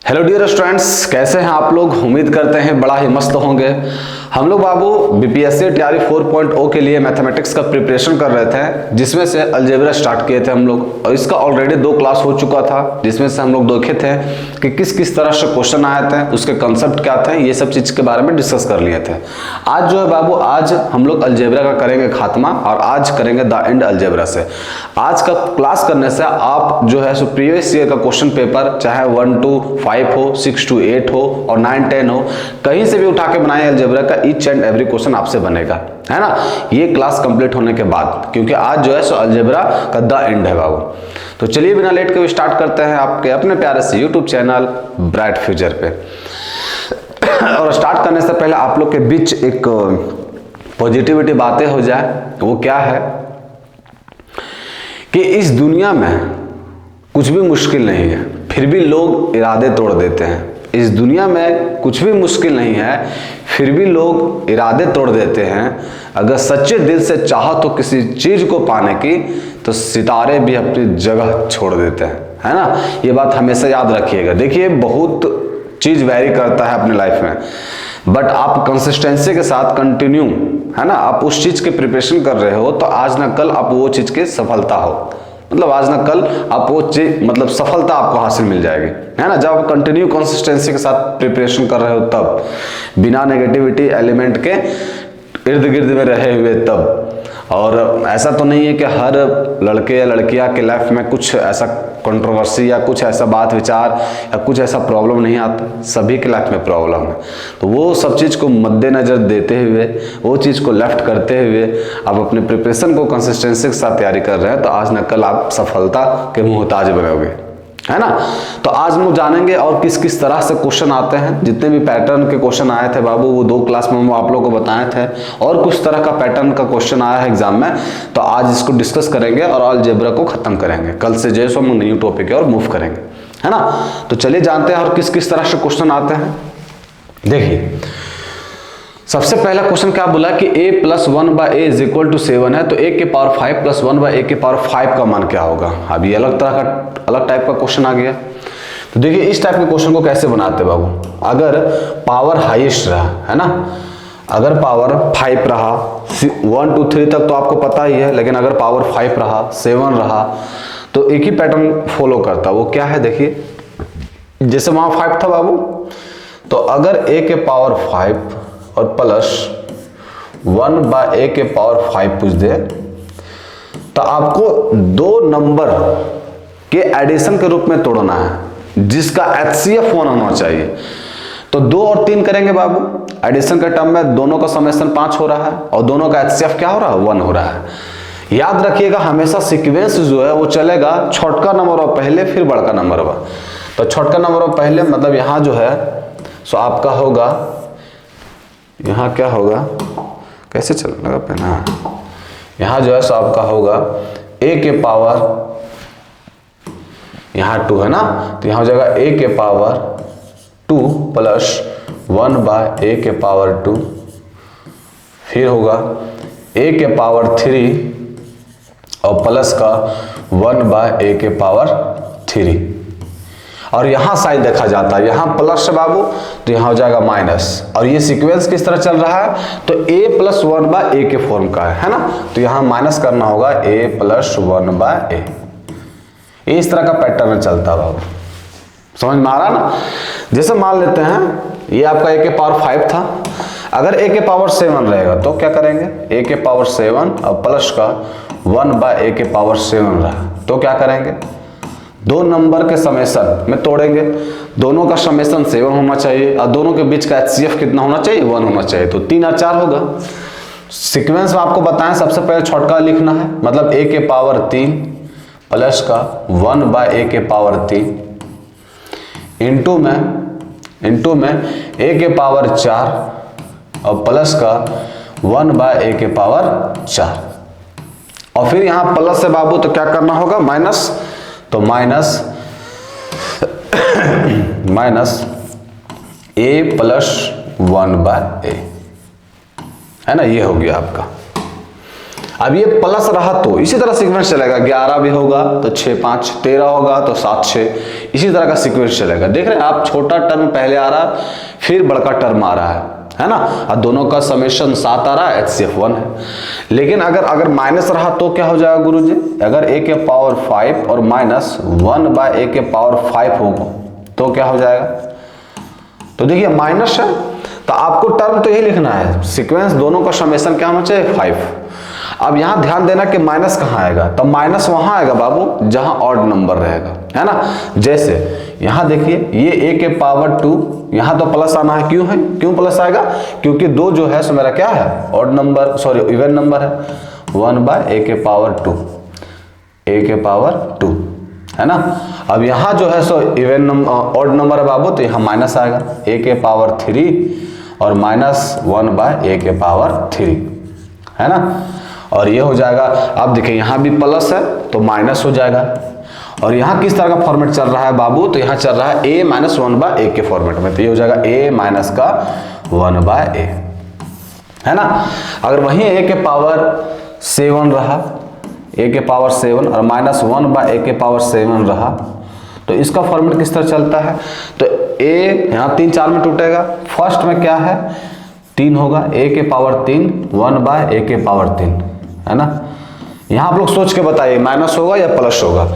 Hello dear students, कैसे हैं आप लोग। उम्मीद करते हैं बड़ा ही मस्त होंगे। हम लोग बाबू बीपीएससी तैयारी 4.0 के लिए मैथमेटिक्स का प्रिपरेशन कर रहे थे, जिसमें से अलजेब्रा स्टार्ट किए थे हम लोग, और इसका ऑलरेडी 2 क्लास हो चुका था, जिसमें से हम लोग देखे थे कि किस किस तरह से क्वेश्चन आए थे, उसके कंसेप्ट क्या थे, ये सब चीज के बारे में डिस्कस कर लिए थे। आज जो है बाबू, आज हम लोग अलजेब्रा का करेंगे खात्मा, और आज करेंगे द एंड अलजेब्रा से। आज का क्लास करने से आप जो है सो प्रीवियस ईयर का क्वेश्चन पेपर, चाहे 1 to 5 हो, 6 to 8 हो और 9, 10 हो, कहीं से भी उठा के बनाए अलजेब्रा का ईच एंड एवरी क्वेश्चन आपसे बनेगा, है ना, ये क्लास कंप्लीट होने के बाद, क्योंकि आज जो है सो अलजेब्रा का द एंड है बाबू। तो चलिए बिना लेट के स्टार्ट करते हैं आपके अपने प्यारे से यूट्यूब चैनल ब्राइट फ्यूचर पे। और स्टार्ट करने से पहले आप लोग के बीच एक पॉजिटिविटी बातें हो जाए। वो क्या है कि इस दुनिया में कुछ भी मुश्किल नहीं है, फिर भी लोग इरादे तोड़ देते हैं। इस दुनिया में कुछ भी मुश्किल नहीं है, फिर भी लोग इरादे तोड़ देते हैं। अगर सच्चे दिल से चाहत हो किसी चीज को पाने की, तो सितारे भी अपनी जगह छोड़ देते हैं, है ना। ये बात हमेशा याद रखिएगा। देखिए, बहुत चीज वैरी करता है अपने लाइफ में, बट आप कंसिस्टेंसी के साथ कंटिन्यू, है ना, आप उस चीज के प्रिपरेशन कर रहे हो, तो आज ना कल आप वो चीज की सफलता हो, मतलब आज ना कल आप वो चीज, मतलब सफलता आपको हासिल मिल जाएगी, है ना। जब आप कंटिन्यू कंसिस्टेंसी के साथ प्रिपरेशन कर रहे हो, तब बिना नेगेटिविटी एलिमेंट के इर्द गिर्द में रहे हुए तब। और ऐसा तो नहीं है कि हर लड़के या लड़कियां के लाइफ में कुछ ऐसा कंट्रोवर्सी या कुछ ऐसा बात विचार या कुछ ऐसा प्रॉब्लम नहीं आता, सभी के लाइफ में प्रॉब्लम है। तो वो सब चीज़ को मद्देनजर देते हुए, वो चीज़ को लेफ्ट करते हुए आप अपने प्रिपरेशन को कंसिस्टेंसी के साथ तैयारी कर रहे हैं, तो आज न कल आप सफलता के मुहताज बनोगे, है ना। तो आज हम जानेंगे और किस किस तरह से क्वेश्चन आते हैं। जितने भी पैटर्न के क्वेश्चन आए थे बाबू, वो 2 क्लास में हम आप लोगों को बताए थे, और कुछ तरह का पैटर्न का क्वेश्चन आया है एग्जाम में, तो आज इसको डिस्कस करेंगे और अलजेब्रा को खत्म करेंगे। कल से जैसे हम न्यू टॉपिक है और मूव करेंगे, है ना। तो चलिए जानते हैं और किस किस तरह से क्वेश्चन आते हैं। देखिए, सबसे पहला क्वेश्चन क्या बोला कि a + 1/a = 7 है, तो a के पावर 5 + 1/a के पावर 5 का मान क्या होगा। अब ये अलग टाइप का क्वेश्चन आ गया। तो देखिए, इस टाइप के क्वेश्चन को कैसे बनाते हैं बाबू। अगर पावर हाईएस्ट रहा, है ना, अगर पावर 5 रहा, 1 to 3 तक तो आपको पता ही है, लेकिन अगर पावर 5 रहा, 7 रहा, तो एक ही पैटर्न फॉलो करता। वो क्या है, देखिए, जैसे वहां 5 था बाबू, तो अगर a के पावर 5 और प्लस 1/a के पावर 5 पूछ दे, तो आपको 2 नंबर के एडिशन के रूप में तोड़ना है, जिसका HCF 1 होना चाहिए। तो 2 और 3 करेंगे बाबू, एडिशन के टर्म में दोनों का समेशन 5 हो रहा है, और दोनों का HCF क्या हो रहा है, 1 हो रहा है। याद रखिएगा, हमेशा सीक्वेंस जो है वो चलेगा, छोटका नंबर और पहले, फिर बड़का नंबर हुआ। तो छोटका नंबर और पहले, मतलब यहाँ जो है सो आपका होगा, यहाँ क्या होगा, कैसे चलेगा पहना, यहाँ जो है सो आपका होगा a के पावर, यहाँ 2 है ना, तो यहाँ हो जाएगा a के पावर 2 प्लस 1/a के पावर 2, फिर होगा a के पावर 3 और प्लस का 1/a के पावर 3। और यहां साइन देखा जाता है, यहां प्लस है बाबू, तो यहां हो जाएगा माइनस। और ये सीक्वेंस किस तरह चल रहा है, तो a + 1/a के फॉर्म का है ना, तो यहां माइनस करना होगा a + 1/a। ये इस तरह का पैटर्न चलता है बाबू, समझ में आ रहा ना। जैसे मान लेते हैं ये आपका a के पावर 5 था, अगर a के पावर 7 रहेगा तो क्या करेंगे, a के पावर 7 और प्लस का 1/a के पावर 7 रहा, तो क्या करेंगे, 2 नंबर के समेशन में तोड़ेंगे। दोनों का समेशन 7 होना चाहिए, और दोनों के बीच का HCF कितना होना चाहिए, 1 होना चाहिए। तो 3 और 4 होगा। सीक्वेंस में आपको बताएं, सबसे पहले छोटका लिखना है, मतलब a के पावर 3 प्लस का 1/a के पावर 3 इंटू में a के पावर 4 और प्लस का 1/a के पावर 4। और फिर यहाँ प्लस है बाबू, तो क्या करना होगा, माइनस, तो माइनस a + 1/a, है ना, ये हो गया आपका। अब ये प्लस रहा तो इसी तरह सीक्वेंस चलेगा, 11 भी होगा तो 6 5 13 होगा तो 7 6, इसी तरह का सीक्वेंस चलेगा। देख रहे हैं आप, छोटा टर्म पहले आ रहा है फिर बड़का टर्म आ रहा है ना, और दोनों का समेशन 7 आ रहा है, HCF 1 है। लेकिन अगर माइनस रहा तो क्या हो जाएगा गुरुजी? अगर a के पावर 5 और माइनस 1 बाय a के पावर 5 होगा तो क्या हो जाएगा? तो देखिए माइनस है तो आपको टर्म तो यही लिखना है, सीक्वेंस दोनों का समेशन क्या होना चाहिए? 5। अब यहां ध्यान देना कि माइनस कहां आएगा, तो माइनस वहां आएगा बाबू जहां ऑड नंबर रहेगा, है ना। जैसे यहां देखिए ये a के पावर 2, यहां तो प्लस आना है, क्यों है? क्यों प्लस आएगा? क्योंकि 2 जो है सो मेरा क्या है? Odd number, sorry even number है। 1 बाय a के पावर 2, a के पावर 2, है ना। अब यहां जो है so even number, odd number है बाबू, तो यहां माइनस आएगा, a के पावर 3 और माइनस 1 बाय a के पावर 3, है ना। और ये हो जाएगा, अब देखिए यहाँ भी प्लस है तो माइनस हो जाएगा। और यहाँ किस तरह का फॉर्मेट चल रहा है बाबू? तो यहाँ चल रहा है a माइनस 1 बाय a के फॉर्मेट में, तो ये हो जाएगा a माइनस का 1 बाय a, है ना। अगर वहीं a के पावर 7 रहा, a के पावर 7 और माइनस 1 बाय a के पावर 7 रहा, तो इसका फॉर्मेट किस तरह चलता है? तो a यहाँ 3 4 में टूटेगा, फर्स्ट में क्या है? 3 होगा, a के पावर 3 1 बाय a के पावर 3, है ना। यहाँ आप लोग सोच के बताइए माइनस होगा या प्लस होगा।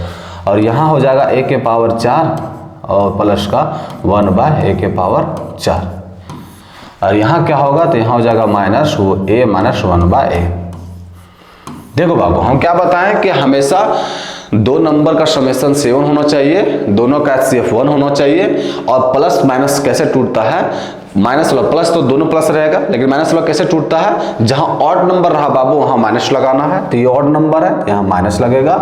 और यहाँ हो जाएगा a के पावर 4 और प्लस का 1 बाय a के पावर 4। और यहाँ क्या होगा? तो यहाँ हो जाएगा minus a minus 1 by a। देखो बाबू, हम क्या बताएं कि हमेशा दो नंबर का समेशन 7 होना चाहिए, दोनों का HCF 1 होना चाहिए। और प्लस माइनस कैसे टूटता है? माइनस वाला प्लस तो दोनों प्लस रहेगा, लेकिन माइनस वाला कैसे टूटता है? जहां ऑड नंबर रहा बाबू वहां माइनस लगाना है, तो ये ऑड नंबर है, यहाँ माइनस लगेगा।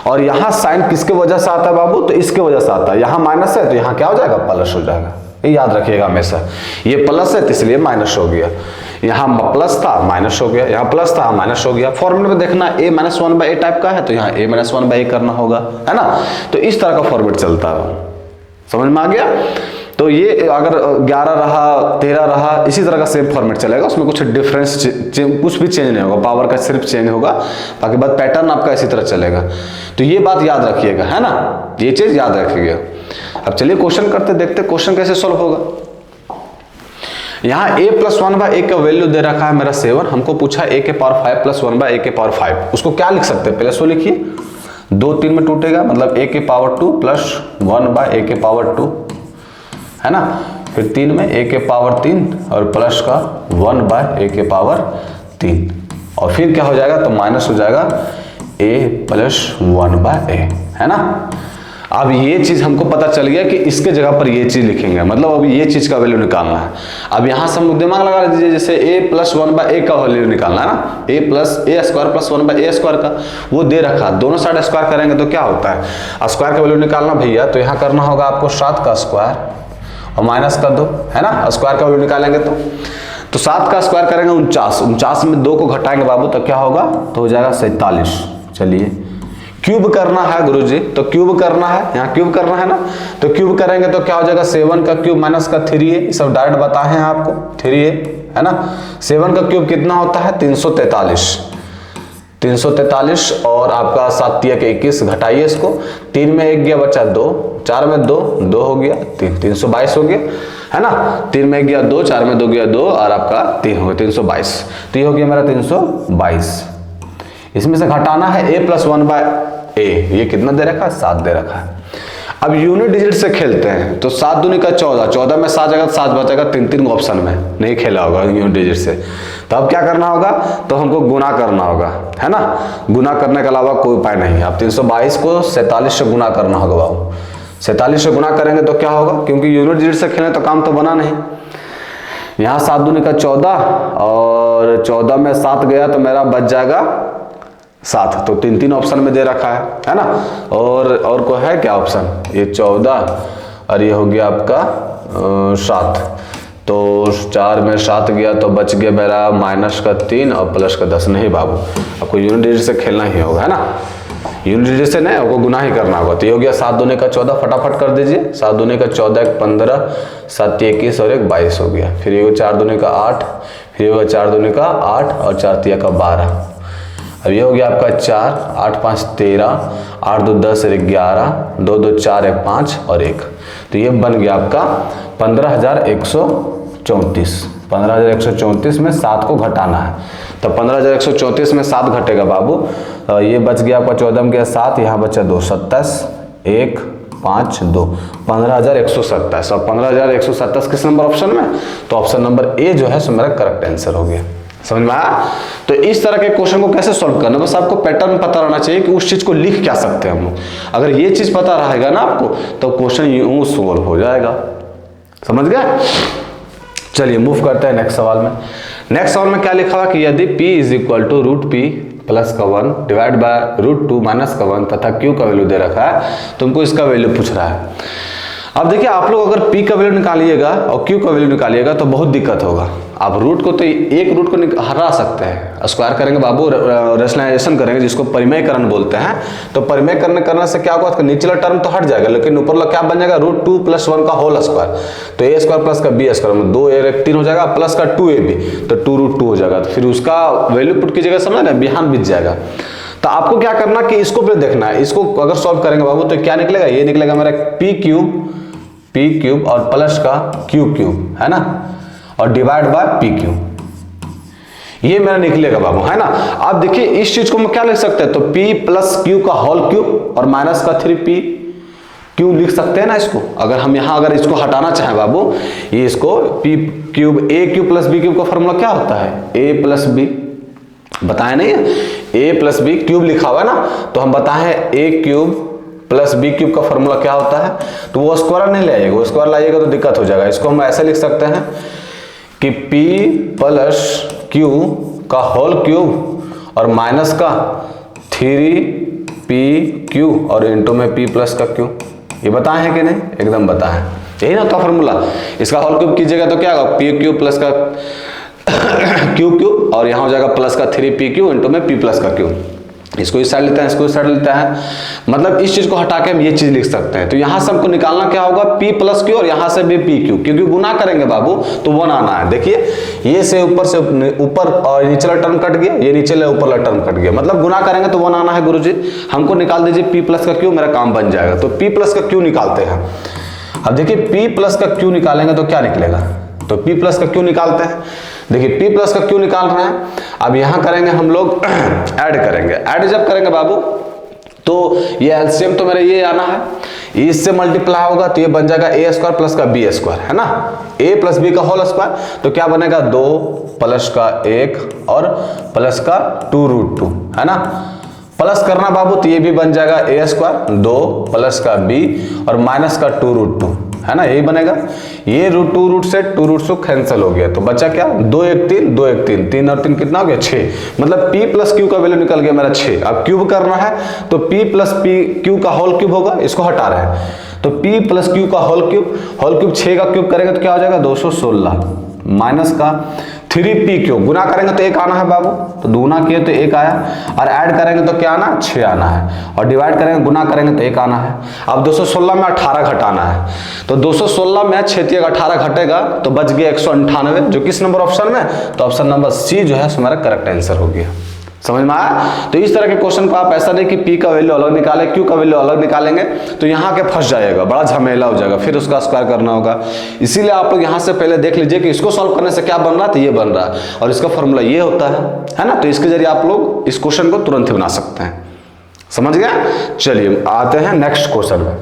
और यहाँ साइन किसके वजह से आता है बाबू? तो इसके वजह से आता है, यहाँ माइनस है तो यहाँ क्या हो जाएगा? प्लस हो जाएगा। ये याद रखिएगा हमेशा, ये प्लस है तो इसलिए माइनस हो गया, यहाँ प्लस था माइनस हो गया, यहाँ प्लस था माइनस हो गया। फॉर्मूले में देखना a minus 1 by a type का है तो यहाँ a माइनस 1 बाय a करना होगा, है ना। तो इस तरह का फॉर्मेट चलता है, समझ में आ गया। तो ये अगर 11 रहा 13 रहा, इसी तरह का सेम फॉर्मेट चलेगा, उसमें कुछ डिफरेंस कुछ भी चेंज नहीं होगा, पावर का सिर्फ चेंज होगा, बाकी बात पैटर्न आपका इसी तरह चलेगा। तो ये बात याद रखिएगा, है ना, ये चीज याद रखिएगा। अब चलिए क्वेश्चन करते, देखते क्वेश्चन कैसे सॉल्व होगा। यहाँ a प्लस 1 बाय a का वैल्यू दे रखा है मेरा 7, हमको पूछा a के पावर 5 प्लस 1 बाय a के पावर 5, उसको क्या लिख सकते हैं? पहले सो लिखिए, 2 3 में टूटेगा, मतलब a के पावर 2 प्लस 1 बाय a के पावर 2, है ना। फिर 3 में a के पावर 3 और प्लस का 1 बाय a के पावर 3, और फिर क्या हो जाएगा? तो माइनस हो जाएगा a प्लस 1 बाय a, है ना। अब ये चीज हमको पता चल गया कि इसके जगह पर ये चीज लिखेंगे, मतलब अब ये चीज का वैल्यू निकालना है। अब यहां से हम दिमाग लगा लीजिए, जैसे a प्लस 1 बाय a का वैल्यू निकालना है ना, a plus a square plus 1 by a square का वो दे रखा, दोनों साइड स्क्वायर करेंगे तो क्या होता है? स्क्वायर का वैल्यू निकालना भैया, तो यहाँ करना होगा आपको 7 का स्क्वायर और माइनस कर दो, है ना। स्क्वायर का वैल्यू निकालेंगे तो 7 का स्क्वायर करेंगे 49, 49 में 2 को घटाएंगे बाबू तो क्या होगा? तो हो जाएगा 47। चलिए क्यूब करना है गुरुजी, तो क्यूब करना है, यहाँ क्यूब करना है ना, तो क्यूब करेंगे तो क्या हो जाएगा? 7 का क्यूब माइनस का 3a, सब डायरेक्ट बताए हैं आपको, 3a, है ना। 7 का क्यूब कितना होता है? 343, 343 और आपका 7 तिया के 21, घटाइए इसको, 3 में 1 गया बचा 2, 4 में 2 2 हो गया 3, 322 हो गया, है ना। 3 में 1 गया 2, 4 में 2 गया 2 और आपका 3 हो गया 322, तो ये हो गया मेरा 322। इसमें से घटाना है a प्लस 1 बाय a, ये कितना दे रखा है? 7 दे रखा है। अब यूनिट डिजिट से खेलते हैं, तो 7 दूनी का 14, 14 में 7 जाएगा, 7 बचेगा, 3 ऑप्शन में नहीं खेला होगा यूनिट डिजिट से, तो अब क्या करना होगा? तो हमको गुना करना होगा, है ना। गुना करने के अलावा कोई उपाय नहीं है। अब 322 को 47 से गुना करना होगा बाबू, 47 से गुना करेंगे तो क्या होगा? क्योंकि यूनिट डिजिट से खेलें तो काम तो बना नहीं। यहाँ 7 दूनी का 14 और 14 में 7 गया तो मेरा बच जाएगा 7, तो 3 ऑप्शन में दे रखा है ना। और कोई है क्या ऑप्शन? ये 14 और ये हो गया आपका 7, तो 4 में 7 गया तो बच गया मेरा माइनस का 3 और प्लस का 10। नहीं बाबू, आपको यूनिट डिजिट से खेलना ही होगा, है ना। यूनिट डिजिट से नहीं, आपको गुना ही करना होगा। तो ये हो गया 7 दूनी का 14, फटाफट कर दीजिए। 7 दूनी का 14, 1 15, 7 21 और 1 22 हो गया। फिर ये 4 दूनी का 8, फिर ये 4 दूनी का 8 और 4 तिया का 12। अब ये हो गया आपका 4, 8 5 13, 8 2 10 और 11, 2 2 4 1 5 और 1, तो ये बन गया आपका 15,134। 15,134 में 7 को घटाना है, तो 15,134 में 7 घटेगा बाबू, ये बच गया आपका 14 में गया 7, यहाँ बचा 2, 27 1 5 2, 15,127। और 15,127 किस नंबर ऑप्शन में, तो ऑप्शन नंबर ए जो है सो मेरा करेक्ट आंसर हो गया। समझ में आया? तो इस तरह के क्वेश्चन को कैसे सॉल्व करना, बस आपको पैटर्न पता रहना चाहिए कि उस चीज को लिख क्या सकते हैं हम लोग। अगर ये चीज पता रहेगा ना आपको, तो क्वेश्चन यूं सॉल्व हो जाएगा। समझ गए? चलिए मूव करते हैं नेक्स्ट सवाल में। नेक्स्ट सवाल में क्या लिखा हुआ कि यदि p is equal to √p plus का 1 डिवाइड बाय √2 माइनस का 1 तथा q का वैल्यू दे रखा है, तुमको इसका वैल्यू पूछ रहा है। अब देखिए आप लोग अगर p का वैल्यू निकालिएगा और q का वैल्यू निकालिएगा तो बहुत दिक्कत होगा। आप रूट को तो एक रूट को हटा सकते हैं, स्क्वायर करेंगे बाबू, रेशनलाइजेशन करेंगे जिसको परिमेयकरण बोलते हैं, तो परिमेयकरण करने से क्या होगा, निचला टर्म तो हट जाएगा लेकिन ऊपर वाला क्या बन जाएगा, √2 + 1 का होल स्क्वायर, तो a स्क्वायर प्लस का b स्क्वायर में 2 a 3 हो जाएगा प्लस का 2ab, तो 2√2 हो जाएगा। तो फिर उसका वैल्यू पुट कीजिएगा, समझ ना, बिहान बीत जाएगा। तो आपको क्या करना कि इसको भी देखना है, इसको अगर सॉल्व करेंगे बाबू तो क्या निकलेगा, ये निकलेगा मेरा p क्यूब और प्लस का q क्यूब, है ना, और डिवाइड बाय p क्यूब, ये मेरा निकलेगा बाबू, है ना। आप देखिए इस चीज को हम क्या लिख सकते हैं, तो p + q का होल क्यूब और माइनस का 3p क्यूब लिख सकते हैं ना इसको। अगर हम यहाँ अगर इसको हटाना चाहें बाबू, ये इसको p cube a cube plus b cube का फॉर्मूला क्या होता है, a + b, बताया नहीं है, a + b क्यूब लिखा हुआ है ना, तो हम बताए a cube plus b cube का फॉर्मूला क्या होता है, तो वो स्क्वायर नहीं ले आइएगा, वो स्क्वायर लाइएगा तो दिक्कत हो जाएगा। इसको हम ऐसे लिख सकते हैं कि p + q का होल क्यूब और माइनस का 3p q और इंटू में p + का q, ये बताए हैं कि नहीं, एकदम बताए हैं, यही ना था फॉर्मूला। इसका होल क्यूब कीजिएगा तो क्या होगा, p क्यूब प्लस का q क्यूब और यहाँ हो जाएगा प्लस का 3p क्यू इंटू में p + का q। इसको इस साइड लेते हैं, इसको इस साइड लेते हैं, मतलब इस चीज को हटा के हम ये चीज लिख सकते हैं। तो यहां से हमको निकालना क्या होगा, p + q और यहां से भी p q, क्योंकि गुना करेंगे बाबू तो 1 आना है। देखिए ये से ऊपर और निचला टर्म कट गया, ये नीचे ऊपरला टर्म कट गया, मतलब गुना करेंगे तो 1 आना है। गुरुजी हमको निकाल दीजिए p + का q, मेरा काम बन जाएगा। तो p + का q निकालते हैं। अब देखिए p + का q निकालेंगे तो क्या निकलेगा, तो p + का q निकालते हैं। देखिए p + का q निकाल रहे हैं, अब यहां करेंगे हम लोग ऐड करेंगे। ऐड जब करेंगे बाबू तो ये एलसीएम तो मेरा ये आना है, इससे मल्टीप्लाई होगा तो ये बन जाएगा a स्क्वायर प्लस का b स्क्वायर, है ना, a + b का होल स्क्वायर, तो क्या बनेगा 2 प्लस का 1 और प्लस का 2√2, है ना। प्लस करना बाबू तो ये भी बन जाएगा a स्क्वायर 2 प्लस का b और माइनस का 2√2, है ना, यही बनेगा। ये √2 से 2√2 कैंसिल हो गया, तो बचा क्या 2 1 3 2 1 3 3 और 3 कितना हो गया 6, मतलब p + q का वैल्यू निकल गया मेरा 6। अब क्यूब करना है तो p + q का होल क्यूब होगा, इसको हटा रहे हैं, तो p + q का होल क्यूब 6 का क्यूब करेंगे तो क्या हो जाएगा 216 माइनस का 3p क्यूब, गुना करेंगे तो 1 आना है बाबू, तो गुना किए तो 1 आया, और ऐड करेंगे तो क्या आना 6 आना है, और डिवाइड करेंगे गुना करेंगे तो 1 आना है। अब 216 में 18 घटाना है, तो 216 में 6 18 घटेगा तो बच गया 198, जो किस नंबर ऑप्शन में, तो ऑप्शन नंबर सी जो है हमारा करेक्ट आंसर हो गया। समझ में आया। तो इस तरह के क्वेश्चन को आप ऐसा नहीं कि p का वैल्यू अलग निकाले q का वैल्यू अलग निकालेंगे तो यहाँ के फंस जाएगा, बड़ा झमेला हो जाएगा, फिर उसका स्क्वायर करना होगा। इसीलिए आप लोग यहाँ से पहले देख लीजिए कि इसको सॉल्व करने से क्या बन रहा है, तो ये बन रहा है और इसका फॉर्मूला ये होता है ना। तो इसके जरिए आप लोग इस क्वेश्चन को तुरंत ही बना सकते हैं। समझ गया। चलिए आते हैं नेक्स्ट क्वेश्चन में।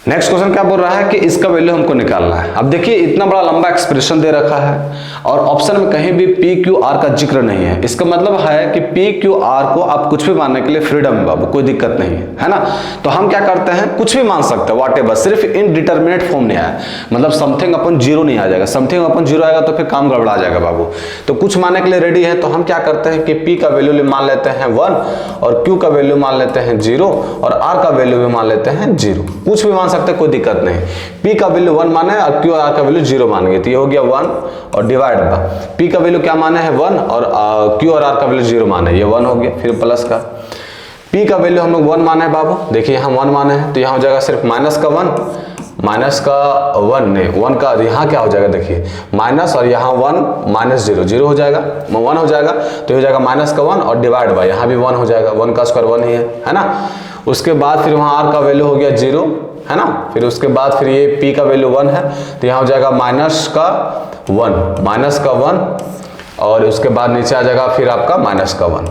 नेक्स्ट क्वेश्चन क्या बोल रहा है कि इसका वैल्यू हमको निकालना है। अब देखिए इतना बड़ा लंबा एक्सप्रेशन दे रखा है और ऑप्शन में कहीं भी p q r का जिक्र नहीं है। इसका मतलब है कि p q r को आप कुछ भी मानने के लिए फ्रीडम है बाबू, कोई दिक्कत नहीं है ना। तो हम क्या करते हैं, कुछ भी मान सकते हैं व्हाटएवर, सिर्फ इनडिटरमिनेट फॉर्म नहीं आया, मतलब समथिंग अपन जीरो नहीं आ जाएगा। समथिंग अपन जीरो आएगा तो फिर काम गड़बड़ा जाएगा बाबू। तो कुछ मानने के लिए रेडी है, तो हम क्या करते हैं कि p का वैल्यू मान लेते हैं 1 और q का वैल्यू मान लेते हैं 0 और r का वैल्यू भी मान लेते हैं 0। कुछ भी मान सकते, कोई दिक्कत नहीं। p का वैल्यू 1 माने और q और r का वैल्यू 0 मान गए, तो ये हो गया 1 और डिवाइड बाय p का वैल्यू क्या माने है 1 और q और r का वैल्यू 0 माने, ये 1 हो गया। फिर प्लस का p का वैल्यू हम लोग 1 माने है बाबू, देखिए यहाँ 1 माने हैं तो यहाँ हो जाएगा सिर्फ माइनस का 1 माइनस का 1 नहीं, 1 का यहाँ क्या हो जाएगा देखिए, माइनस और यहाँ 1 माइनस 0, 0 हो जाएगा, 1 हो जाएगा, तो हो जाएगा माइनस का 1 और डिवाइड बाय यहाँ भी 1 हो जाएगा, 1 का स्क्वायर 1 ही है ना। उसके बाद फिर वहाँ r का वैल्यू हो गया 0 है ना। फिर उसके बाद फिर ये p का वैल्यू 1 है, तो यहाँ हो जाएगा माइनस का 1 और उसके बाद नीचे आ जाएगा फिर आपका माइनस का 1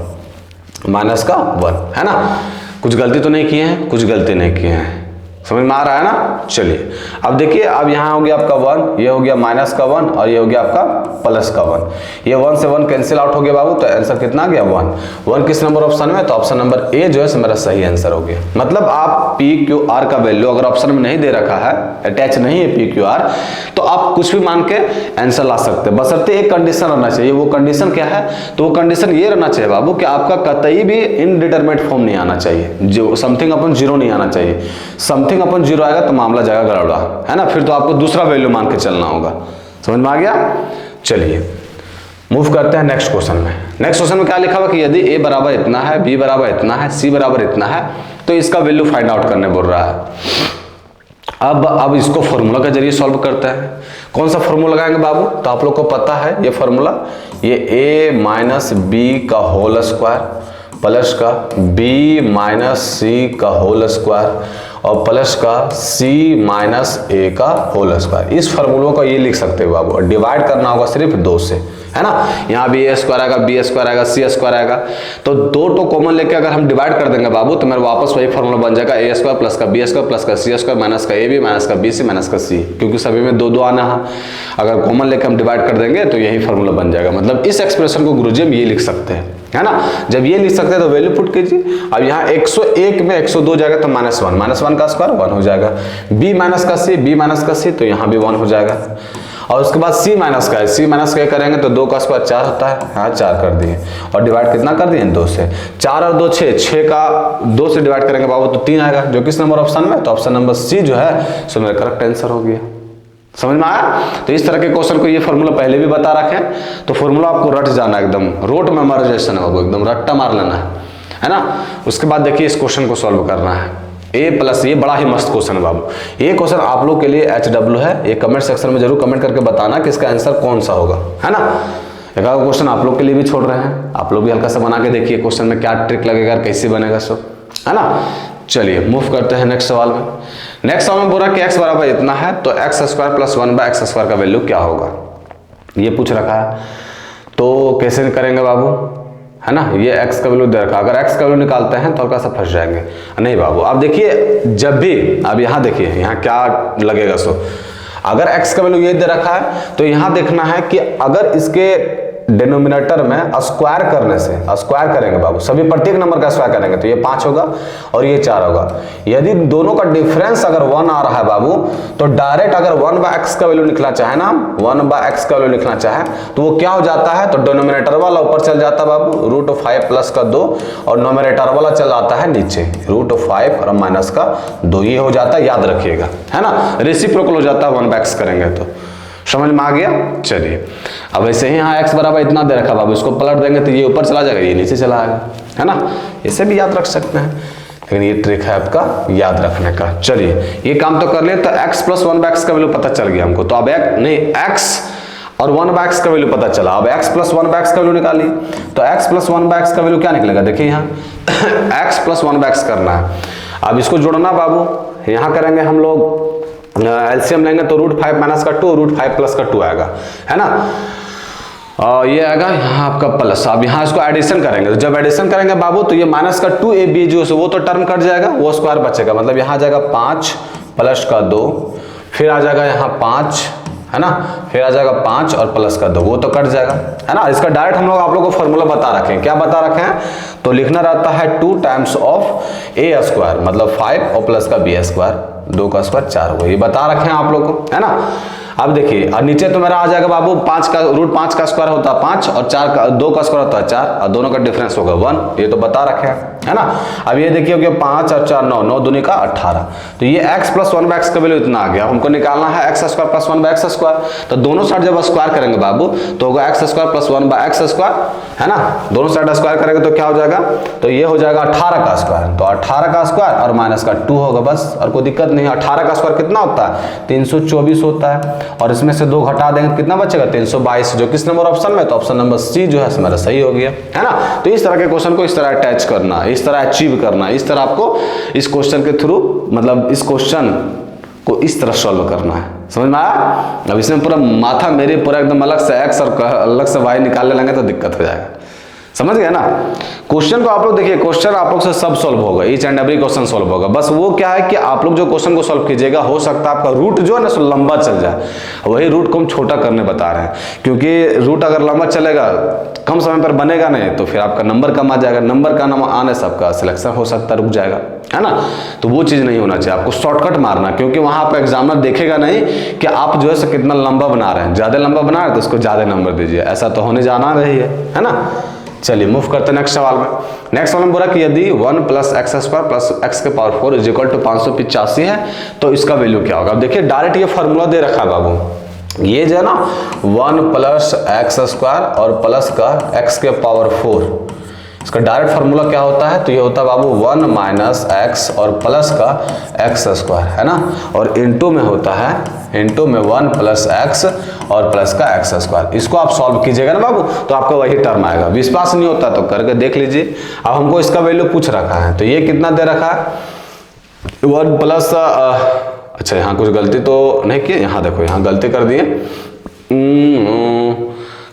है ना। कुछ गलती तो नहीं किए हैं, कुछ गलती नहीं किए हैं, समझ में आ रहा है ना। चलिए अब देखिए, अब यहाँ हो गया आपका 1, ये हो गया माइनस का 1 और ये हो गया आपका प्लस का 1। ये 1 से 1 कैंसिल आउट हो गया बाबू, तो आंसर कितना आ गया 1 किस नंबर ऑप्शन में, तो ऑप्शन नंबर ए जो है मेरा सही आंसर हो गया। मतलब आप पी क्यू आर का वैल्यू अगर ऑप्शन में नहीं दे रखा है, अटैच नहीं है पी क्यू आर, तो आप कुछ भी मान के आंसर ला सकते हैं, बशर्ते एक कंडीशन रहना चाहिए। वो कंडीशन क्या है, तो वो कंडीशन ये रहना चाहिए बाबू कि आपका कतई भी इनडिटरमिनेट फॉर्म नहीं आना चाहिए, जो समथिंग अपन 0 नहीं आना चाहिए। समथिंग अपन 0 आएगा तो मामला जाएगा गड़बड़ा, है ना। फिर तो आपको दूसरा वैल्यू मान के चलना होगा, समझ में आ गया। चलिए मूव करते हैं नेक्स्ट क्वेश्चन में। नेक्स्ट क्वेश्चन में क्या लिखा हुआ कि यदि a बराबर इतना है, b बराबर इतना है, c बराबर इतना है, तो इसका वैल्यू फाइंड आउट करने बोल रहा है। अब इसको फॉर्मूला के जरिए सॉल्व करते हैं। कौन सा फॉर्मूला लगाएंगे बाबू, तो आप लोग को पता है ये फॉर्मूला, ये a माइनस बी का होल स्क्वायर प्लस का b माइनस सी का होल स्क्वायर और प्लस का c माइनस ए का होल स्क्वायर। इस फॉर्मूलों को ये लिख सकते हो बाबू, डिवाइड करना होगा सिर्फ 2 से, है ना। यहाँ भी a स्क्वायर आएगा, b स्क्वायर आएगा, c स्क्वायर आएगा, तो 2 कॉमन लेके अगर हम डिवाइड कर देंगे बाबू, तो मेरे वापस वही फॉर्मूला बन जाएगा a स्क्वायर प्लस का b स्क्वायर प्लस का c स्क्वायर माइनस का ab माइनस का bc माइनस का c, क्योंकि सभी में 2 आना है। अगर कॉमन लेके हम डिवाइड कर देंगे तो यही फॉर्मूला बन जाएगा। मतलब इस एक्सप्रेशन को गुरुजी हम ये लिख सकते हैं, है ना। जब ये लिख सकते हैं तो वैल्यू पुट कीजिए। अब यहाँ 101 में 102 जाएगा तो -1 का स्क्वायर 1 हो जाएगा, b माइनस का c तो यहाँ भी 1 हो जाएगा। और उसके बाद c माइनस का है, c माइनस का करेंगे तो 2 का स्क्वायर 4 होता है, यहाँ 4 कर दिए और डिवाइड कितना कर दिए 2 से। 4 और 2 6 का 2 से डिवाइड करेंगे बाबू तो 3 आएगा, जो किस नंबर ऑप्शन में, तो ऑप्शन नंबर सी जो है सो मेरा करेक्ट आंसर हो गया। समझ में आया। तो इस तरह के क्वेश्चन को ये फॉर्मूला पहले भी बता रखे, तो फॉर्मूला आपको रट जाना, एकदम रोट मेमोराइजेशन है बाबू, एकदम रट्टा मार लेना है ना। उसके बाद देखिए इस क्वेश्चन को सॉल्व करना है। ए प्लस, ये बड़ा ही मस्त क्वेश्चन है बाबू। ये क्वेश्चन आप लोग के लिए HW है, ये कमेंट सेक्शन में जरूर कमेंट करके बताना कि इसका आंसर कौन सा होगा, है ना। एक आधा क्वेश्चन आप लोग के लिए भी छोड़ रहे हैं, आप लोग भी हल्का सा बना के देखिए क्वेश्चन में क्या ट्रिक लगेगा, कैसे बनेगा सो, है ना। चलिए मूव करते हैं नेक्स्ट सवाल में। नेक्स्ट सवाल में बोला कि x बराबर इतना है तो x square plus 1/x square का वैल्यू क्या होगा, ये पूछ रखा है। तो कैसे करेंगे बाबू, है ना। ये x का वैल्यू दे रखा, अगर x का वैल्यू निकालते हैं तो हल्का सा फंस जाएंगे। नहीं बाबू, अब देखिए जब भी, अब यहाँ देखिए यहाँ क्या लगेगा सो, अगर x का वैल्यू ये दे रखा है तो यहाँ देखना है कि अगर इसके डिनोमिनेटर में स्क्वायर करने से, स्क्वायर करेंगे बाबू, सभी प्रत्येक नंबर का स्क्वायर करेंगे तो ये 5 होगा और ये 4 होगा। यदि दोनों का डिफरेंस अगर 1 आ रहा है बाबू, तो डायरेक्ट अगर 1/x का वैल्यू लिखना चाहे ना, 1/x का वैल्यू लिखना चाहे तो वो क्या हो जाता है, तो डिनोमिनेटर वाला ऊपर चल जाता है बाबू, √5 प्लस का 2 और नोमिनेटर वाला चल जाता है नीचे, √5 और माइनस का 2, ये हो जाता है, याद रखिएगा, है ना। रेसिप्रोकल हो जाता है 1/x करेंगे तो, समझ में आ गया। चलिए अब ऐसे ही यहाँ x बराबर इतना दे रखा बाबू, इसको पलट देंगे तो ये ऊपर चला जाएगा, ये नीचे चला आएगा, है ना। इसे भी याद रख सकते हैं, लेकिन ये ट्रिक है आपका याद रखने का। चलिए ये काम तो कर ले, तो x प्लस 1/x का वैल्यू पता चल गया हमको, तो अब x और 1/x का वैल्यू पता चला। अब x प्लस 1/x का वैल्यू निकालिए, तो x प्लस 1/x का वैल्यू क्या निकलेगा, देखिए यहाँ x प्लस 1/x करना है। अब इसको जोड़ना बाबू, यहाँ करेंगे हम लोग एलसीएम लेंगे तो √5 माइनस का 2, √5 प्लस का 2 आएगा, है ना। ये आएगा यहाँ आपका प्लस। अब यहाँ इसको एडिशन करेंगे, तो जब एडिशन करेंगे बाबू तो ये माइनस का 2ab जो वो तो टर्म कट जाएगा, वो स्क्वायर बचेगा, मतलब यहाँ आ जाएगा 5 प्लस का 2, फिर आ जाएगा यहाँ 5, है ना, फिर आ जाएगा 5 और प्लस का 2, वो तो कट जाएगा, है ना। इसका डायरेक्ट हम लोग आप लोग को फॉर्मूला बता रखे हैं, क्या बता रखे हैं, तो लिखना रहता है 2 टाइम्स ऑफ a स्क्वायर, मतलब 5 और प्लस का b स्क्वायर, 2 का स्क्वायर 4 हुआ, ये बता रखे हैं आप लोग को, है ना। अब देखिए, और नीचे तो मेरा आ जाएगा बाबू 5 का रूट 5 का स्क्वायर होता है 5 और 4 का 2 का स्क्वायर होता है 4 और दोनों का डिफरेंस होगा 1, ये तो बता रखे है ना। अब ये देखिए कि 5 और 4 9, 9 दूनी का 18, तो ये x प्लस 1/x का वैल्यू इतना आ गया। हमको निकालना है x square plus 1/x square, तो दोनों साइड जब स्क्वायर करेंगे बाबू तो होगा x square plus 1/x square, है ना। दोनों साइड स्क्वायर करेंगे तो क्या हो जाएगा, तो ये हो जाएगा 18 का स्क्वायर, तो 18 का स्क्वायर और माइनस का 2 होगा बस, और कोई दिक्कत नहीं है। 18 का स्क्वायर कितना होता है 324 होता है, और इसमें से 2 घटा देंगे कितना बचेगा 322, जो किस नंबर ऑप्शन में, तो ऑप्शन नंबर सी जो है हमारा सही हो गया, है ना। तो इस तरह के क्वेश्चन को इस तरह अटैच करना, इस तरह अचीव करना, इस तरह आपको इस क्वेश्चन के थ्रू, मतलब इस क्वेश्चन को इस तरह सॉल्व करना है, समझ में आया। अब इसमें पूरा माथा मेरे पूरा एकदम अलग से x और अलग से y निकालने लगे तो दिक्कत हो जाएगा, समझ गए ना। क्वेश्चन को आप लोग देखिए, क्वेश्चन आप लोग से सब सॉल्व होगा, each and every question solve होगा। बस वो क्या है कि आप लोग जो क्वेश्चन को सॉल्व कीजिएगा, हो सकता है आपका रूट जो है ना सो लंबा चल जाए, वही रूट को हम छोटा करने बता रहे हैं, क्योंकि रूट अगर लंबा चलेगा कम समय पर बनेगा नहीं तो फिर आपका नंबर कम आ जाएगा, नंबर का नंबर आने से आपका सिलेक्शन हो सकता है रुक जाएगा, है ना। तो वो चीज़ नहीं होना चाहिए, आपको शॉर्टकट मारना, क्योंकि वहाँ पर एग्जामिनर देखेगा नहीं कि आप जो है सो कितना लंबा बना रहे हैं, ज़्यादा लंबा बना रहे हैं तो उसको ज़्यादा नंबर दीजिए, ऐसा तो होने जाना नहीं है ना। चलिए मूव करते हैं नेक्स्ट सवाल में। नेक्स्ट सवाल में बोला कि यदि 1 plus x square plus x के पावर 4 इज इक्वल टू 585 है तो इसका वैल्यू क्या होगा। अब देखिए डायरेक्ट ये फॉर्मूला दे रखा है बाबू, ये जो है ना 1 प्लस एक्स स्क्वायर और प्लस का एक्स के पावर 4, इसका डायरेक्ट फार्मूला क्या होता है, तो ये होता है बाबू 1 माइनस एक्स और प्लस का एक्स स्क्वायर, है ना, और इनटू में होता है, इनटू में 1 प्लस एक्स और प्लस का एक्स स्क्वायर। इसको आप सॉल्व कीजिएगा ना बाबू तो आपका वही टर्म आएगा। विश्वास नहीं होता तो करके देख लीजिए। अब हमको इसका वैल्यू पूछ रखा है, तो ये कितना दे रखा है 1 प्लस, अच्छा यहाँ कुछ गलती तो नहीं की, यहाँ देखो यहाँ गलती कर दिए,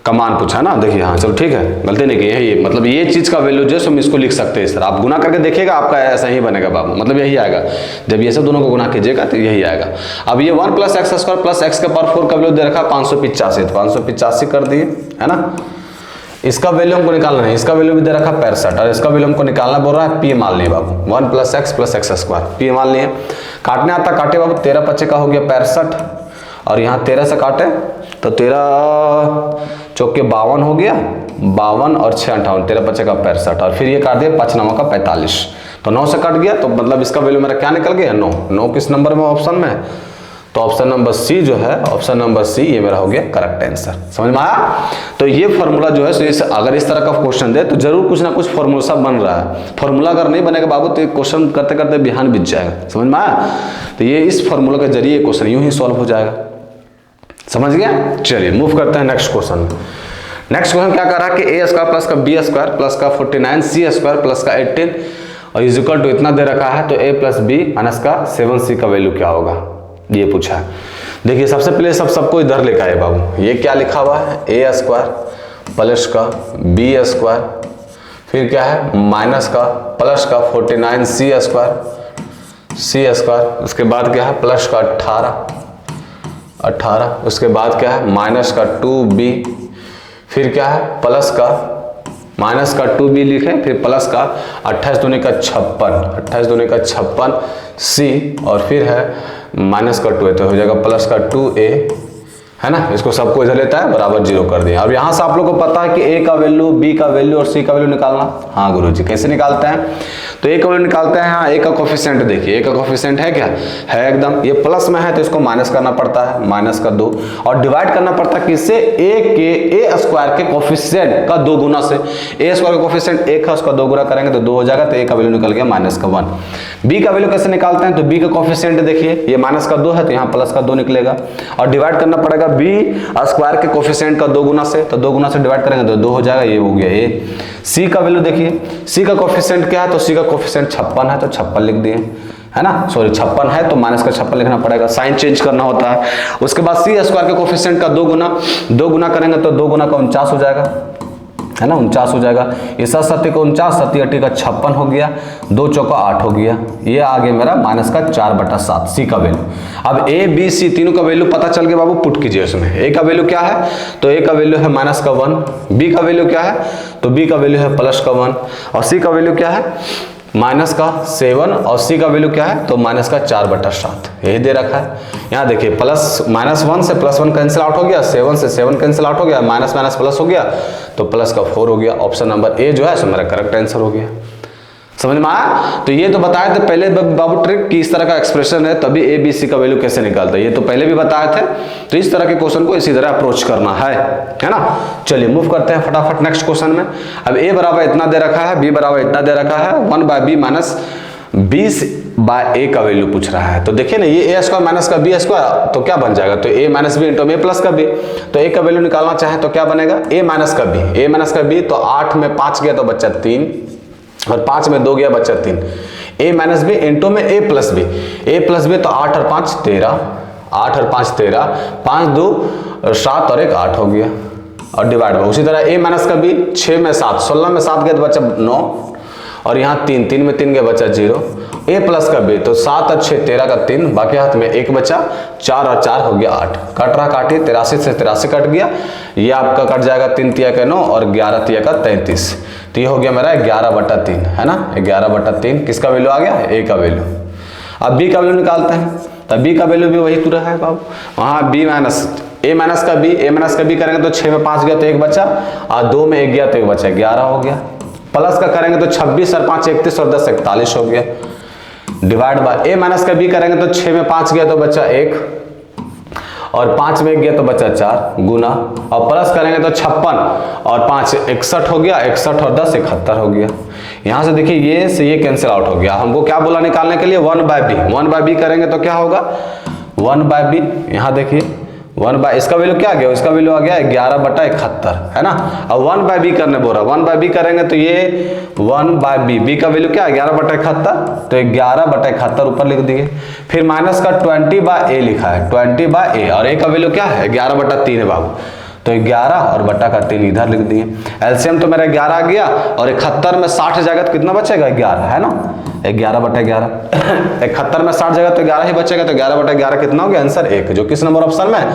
कमान पूछा ना, देखिए हाँ चलो ठीक है, गलती नहीं की है, मतलब ये चीज का वैल्यू जो है हम इसको लिख सकते हैं सर। आप गुना करके देखिएगा आपका ऐसा ही बनेगा बाबू, मतलब यही आएगा, जब ये सब दोनों को गुना कीजिएगा तो यही आएगा। अब ये 1 plus x square plus x के पावर 4 का वैल्यू दे रखा 585, तो 585 कर दिए, है ना। इसका वैल्यू हमको निकालना है, इसका वैल्यू भी दे रखा 65 और इसका वैल्यू हमको निकालना बोल रहा है पी मान लिए बाबू, 1 प्लस एक्स स्क्वायर पी मान लिए। काटने आता काटे बाबू, 13 पच्चे का हो गया 65 और यहाँ 13 से काटे तो 13 चौके 52 हो गया, 52 और 6 58, 13 पच्चे का 65 और फिर ये काट दिया 5 9 का 45, तो 9 से कट गया, तो मतलब इसका वैल्यू मेरा क्या निकल गया 9। 9 किस नंबर में ऑप्शन में है, तो ऑप्शन नंबर सी जो है, ऑप्शन नंबर सी ये मेरा हो गया करेक्ट आंसर। समझ में आया। तो ये फॉर्मूला जो है अगर इस तरह का क्वेश्चन दे तो जरूर कुछ ना कुछ फॉर्मूला सब बन रहा है। फॉर्मूला अगर नहीं बनेगा बाबू तो क्वेश्चन करते करते बिहान बीत जाएगा। समझ में आया। तो ये इस फॉर्मूला के जरिए क्वेश्चन यूं ही सॉल्व हो जाएगा। समझ गया। चलिए मूव करते हैं नेक्स्ट क्वेश्चन में। नेक्स्ट क्वेश्चन क्या कर रहा है कि ए स्क्वायर प्लस का बी स्क्वायर प्लस का 49 सी स्क्वायर प्लस का 18 और इज इक्वल टू इतना दे रखा है, तो ए प्लस बी माइनस का 7c का वैल्यू क्या होगा ये पूछा है। देखिए सबसे पहले सबको इधर लिखा है बाबू, ये क्या लिखा हुआ है ए स्क्वायर प्लस का बी स्क्वायर फिर क्या है माइनस का प्लस का 49 सी स्क्वायर उसके बाद क्या है प्लस का 18 उसके बाद क्या है माइनस का 2b फिर क्या है प्लस का माइनस का 2b लिखे फिर प्लस का 28 दूनी का 56 सी और फिर है माइनस का 2 तो हो जाएगा प्लस का 2a है ना। इसको सबको इधर लेता है बराबर 0 कर दिया। अब यहाँ से आप लोगों को पता है कि a का वैल्यू b का वैल्यू और c का वैल्यू निकालना। हाँ गुरुजी कैसे निकालते हैं, तो a का वैल्यू निकालते हैं। हाँ a का कोफिशिएंट देखिए, a का कोफिशिएंट है क्या है एकदम, ये प्लस में है तो इसको माइनस करना पड़ता है माइनस का 2 और डिवाइड करना पड़ता है किससे a के a स्क्वायर के कोफिशिएंट का 2 गुना से। a स्क्वायर का कोफिशिएंट 1 है उसका 2 गुना करेंगे तो 2 हो जाएगा, तो a का वैल्यू निकल गया माइनस का 1। b का वैल्यू कैसे निकालते हैं, तो b का कोफिशिएंट देखिए ये माइनस का 2 है तो यहाँ प्लस का 2 निकलेगा और डिवाइड करना पड़ेगा b स्क्वायर के कोफिशिएंट का 2 गुना से, तो 2 गुना से डिवाइड करेंगे तो 2 हो जाएगा, ये हो गया a। c का वैल्यू देखिए, c का कोफिशिएंट क्या है, तो c का कोफिशिएंट 56 है तो 56 लिख दिए है ना, सॉरी 56 है तो माइनस का 56 लिखना पड़ेगा, साइन चेंज करना होता है। उसके बाद c स्क्वायर के कोफिशिएंट का 2 गुना करेंगे तो 2 गुना का 49 हो जाएगा है ना, 49 हो जाएगा। ये 7 7 का 49 7 8 का 56 हो गया, 2 चौका 8 हो गया, ये आ गया मेरा माइनस का 4/7 सी का वैल्यू। अब ए बी सी तीनों का वैल्यू पता चल गया बाबू, पुट कीजिए उसमें। ए का वैल्यू क्या है, तो ए का वैल्यू है माइनस का 1, बी का वैल्यू क्या है, तो बी का वैल्यू है प्लस का 1 और सी का वैल्यू क्या है, माइनस का 7 और सी का वैल्यू क्या है, तो माइनस का 4/7 यही दे रखा है। यहाँ देखिए प्लस -1 से +1 कैंसिल आउट हो गया, 7 से 7 कैंसिल आउट हो गया, माइनस माइनस प्लस हो गया, तो प्लस का 4 हो गया। ऑप्शन नंबर ए जो है सो मेरा करेक्ट आंसर हो गया। समझ में आया? तो ये तो बताए थे पहले बाबू ट्रिक कि इस तरह का एक्सप्रेशन है तभी ए बी सी का वैल्यू कैसे निकालता है, ये तो पहले भी बताए थे। तो इस तरह के क्वेश्चन को इसी तरह अप्रोच करना है ना। चलिए मूव करते हैं फटाफट नेक्स्ट क्वेश्चन में। अब ए बराबर इतना दे रखा है, बी बराबर इतना दे रखा है, 1/b माइनस 20/a का वैल्यू पूछ रहा है। तो देखिए ना ये a स्क्वायर माइनस का b स्क्वायर तो क्या बन जाएगा, तो a minus B into a plus का b। तो a का वैल्यू निकालना चाहे तो क्या बनेगा, a माइनस का b, तो 8 में 5 गया तो बच्चा 3 और 5 में 2 गया बच्चा 3। a माइनस बी इंटू में a प्लस बी, तो 8 और 5 13, 8 और 5 13, 5 2 7 और 1 8 हो गया और डिवाइड हुआ। उसी तरह a माइनस का b 6 में 7, 16 में 7 गया तो बच्चा 9 और यहाँ 3, 3 में 3 गया बच्चा 0। a प्लस का b तो 7 और 6 13 का 3, बाकी हाथ में 1 बचा, 4 और 4 हो गया 8। कट रहा काटिए, 83 से 83 कट गया, ये आपका कट जाएगा 3 तिया का 9 और 11 तिया का 33। तो ये हो गया मेरा 11/3 है ना, 11/3 किसका वैल्यू आ गया, a का वैल्यू। अब b का वैल्यू निकालते हैं, तब b का वैल्यू भी वही तो रहा है बाबू, वहाँ a माइनस का b करेंगे तो 6 में 5 गया तो 1 बचा और 2 में 1 गया तो 1 बचा, 11 हो गया। प्लस का करेंगे तो 26 और 5 31 और 10 41 हो गया। डिवाइड बाय a माइनस का b करेंगे तो 6 में 5 गया तो बच्चा 1 और 5 में 1 गया तो बच्चा 4 गुना, और प्लस करेंगे तो 56 और 5 61 हो गया, 61 और 10 71 हो गया। यहाँ से देखिए ये से ये कैंसिल आउट हो गया। हमको क्या बोला निकालने के लिए, 1/b करेंगे तो क्या होगा 1/b, यहाँ देखिए 1/, इसका वैल्यू क्या आ गया, इसका वैल्यू आ गया 11/71 है ना। अब 1/b करने बोल रहा, 1/b करेंगे तो ये 1/b, b का वैल्यू क्या है 11/71, तो 11/71 ऊपर लिख दिए। फिर माइनस का 20/a लिखा है, 20/a और a का वैल्यू क्या है 11/3 है बाबू, तो 11 और बट्टा का 3 इधर लिख दिए। एलसीएम तो मेरा 11 आ गया और 71 में 60 जाएगा तो कितना बचेगा 11 है ना, 11/11 71 में 60 जगह तो 11 ही बचेगा, तो 11/11 कितना हो गया आंसर 1, जो किस नंबर ऑप्शन में है,